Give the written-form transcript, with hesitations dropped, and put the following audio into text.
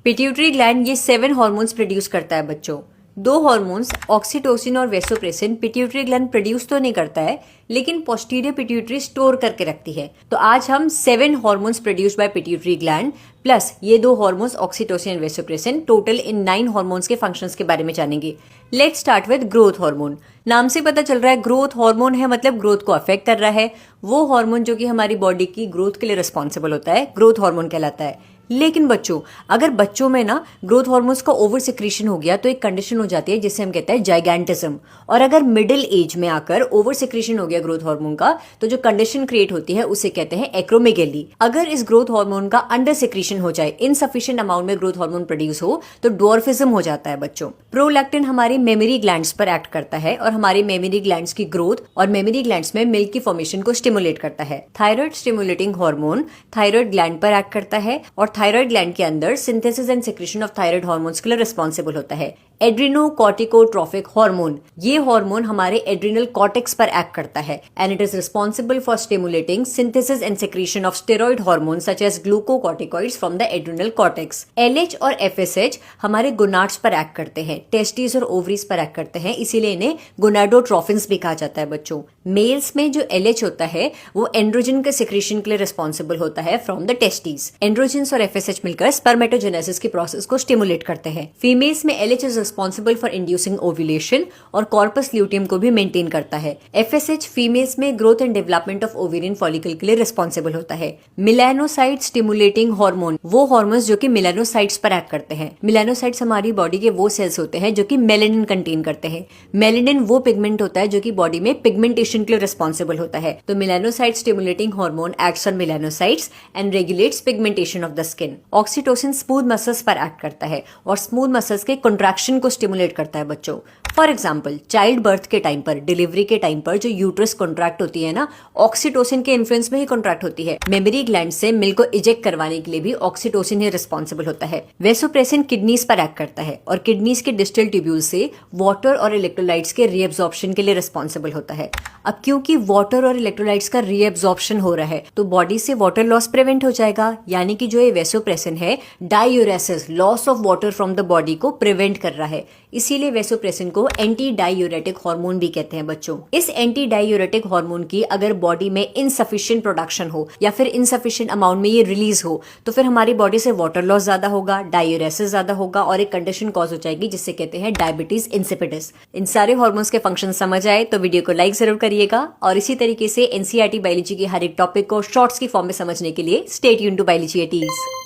Pituitary gland ये 7 hormones produce करता है बच्चों। 2 हॉर्मोन्स ऑक्सीटोसिन और वेसोप्रेसिन पिट्यूटरी ग्लैंड प्रोड्यूस तो नहीं करता है, लेकिन पोस्टीरियर पिट्यूटरी स्टोर करके रखती है। तो आज हम 7 hormones produce by pituitary gland plus ये 2 हॉर्मोन्स ऑक्सीटोसिन और वेसोप्रेसिन, टोटल इन 9 हॉर्मोन्स के फंक्शंस के बारे में जानेंगे। Let's start with growth hormone. नाम से पता चल रहा है ग्रोथ हार्मोन है, मतलब ग्रोथ को अफेक्ट कर रहा है। वो हार्मोन जो कि हमारी बॉडी की ग्रोथ के लिए रिस्पॉन्सिबल होता है, ग्रोथ हार्मोन कहलाता है। लेकिन बच्चों, अगर बच्चों में ना ग्रोथ हार्मोन्स का ओवर सिक्रीशन हो गया तो एक कंडीशन हो जाती है जिसे हम कहते हैं जाइगेंटिज्म। और अगर मिडिल एज में आकर ओवर सिक्रीशन हो गया ग्रोथ हार्मोन का, तो जो कंडीशन क्रिएट होती है उसे कहते हैं एक्रोमेगेली। अगर इस ग्रोथ हार्मोन का अंडर सिक्रीशन हो जाए, इनसफिशिएंट अमाउंट में ग्रोथ हार्मोन प्रोड्यूस हो, तो ड्वार्फिज्म हो जाता है बच्चों। प्रोलैक्टिन हमारी मेमोरी ग्लैंड्स पर एक्ट करता है और हमारी मेमोरी ग्लैंड्स की ग्रोथ और मेमोरी ग्लैंड्स में मिल्क की फॉर्मेशन को स्टिमुलेट करता है। Thyroid stimulating hormone thyroid gland पर एक्ट करता है और थायराइड ग्लैंड के अंदर synthesis and secretion of thyroid hormones के लिए रिस्पॉन्सिबल होता है। एड्रिनोकॉर्टिकोट्रोफिक हार्मोन, ये हार्मोन हमारे एड्रिनल कॉर्टेक्स पर एक्ट करता है and it is responsible for stimulating synthesis and secretion of steroid hormone such as glucocorticoids from the adrenal cortex. LH और एफएसएच हमारे गोनाड्स पर एक्ट करते हैं, टेस्टिस और ओवरीज पर एक्ट करते हैं, इसीलिए इन्हें गोनाडोट्रोफिन्स भी कहा जाता है बच्चों। मेल्स में जो एलएच होता है वो एंड्रोजन के सेक्रेशन के लिए रिस्पॉन्सिबल होता है फ्रॉम द टेस्टिस। एंड्रोजन्स और एफएसएच मिलकर स्पर्मेटोजेनेसिस की प्रोसेस को स्टिमुलेट करते हैं। फीमेल्स में LH is responsible for inducing ovulation और कॉर्पस ल्यूटियम को भी मेंटेन करता है। एफएसएच फीमेल्स में growth and development of ovarian follicle के लिए रिस्पॉन्सिबल होता है। मिलानोसाइट स्टिमुलेटिंग हार्मोन, वो हार्मोन्स जो कि मिलानोसाइट्स पर एक्ट करते हैं। मिलानोसाइट्स हमारी बॉडी के वो सेल्स होते हैं जो कि मेलेनिन कंटेन करते हैं। मेलेनिन वो पिगमेंट होता है जो कि बॉडी में पिगमेंटेशन के लिए रिस्पॉन्सिबल होता है। तो melanocyte stimulating hormone acts on melanocytes and regulates pigmentation of the skin. Oxytocin smooth muscles पर एक्ट करता है और स्मूथ मसल्स के कंट्रैक्शन को स्टिमुलेट करता है बच्चों। फॉर एग्जाम्पल, चाइल्ड बर्थ के टाइम पर, डिलीवरी के टाइम पर जो यूट्रस कॉन्ट्रैक्ट होती है ना, ऑक्सीटोसिन के इन्फ्लुएंस में ही कॉन्ट्रैक्ट होती है। मेमोरी ग्लैंड से मिल्क को इजेक्ट करवाने के लिए भी ऑक्सीटोसिन ही रिस्पॉन्सिबल होता है। वेसोप्रेसिन किडनीज पर एक्ट करता है और किडनीज के डिस्टल ट्यूब्यूल से वाटर और इलेक्ट्रोलाइट्स के रीएब्जॉर्प्शन के लिए रिस्पॉन्सिबल होता है। अब क्योंकि वाटर और इलेक्ट्रोलाइट्स का रीएब्जॉर्प्शन हो रहा है तो बॉडी से वाटर लॉस प्रिवेंट हो जाएगा, यानी कि जो ये वेसोप्रेसिन है diuresis, loss of water from the body को प्रिवेंट कर रहा है। इसीलिए वेसोप्रेसिन को एंटी डायूरेटिक हार्मोन भी कहते हैं बच्चों। इस एंटी डायूरेटिक हार्मोन की अगर बॉडी में इनसफिशिएंट प्रोडक्शन हो या फिर इनसफिशिएंट अमाउंट में ये रिलीज हो तो फिर हमारी बॉडी से वाटर लॉस ज्यादा होगा, डायूरेसिस ज्यादा होगा और एक कंडीशन कॉज हो जाएगी जिससे कहते हैं डायबिटीज इंसिपिडिस। इन सारे हार्मोन्स के फंक्शन समझ आए तो वीडियो को लाइक जरूर करिएगा और इसी तरीके से एनसीईआरटी बायोलॉजी के हर एक टॉपिक को शॉर्ट्स की फॉर्म में समझने के लिए stay tuned to biology eighties.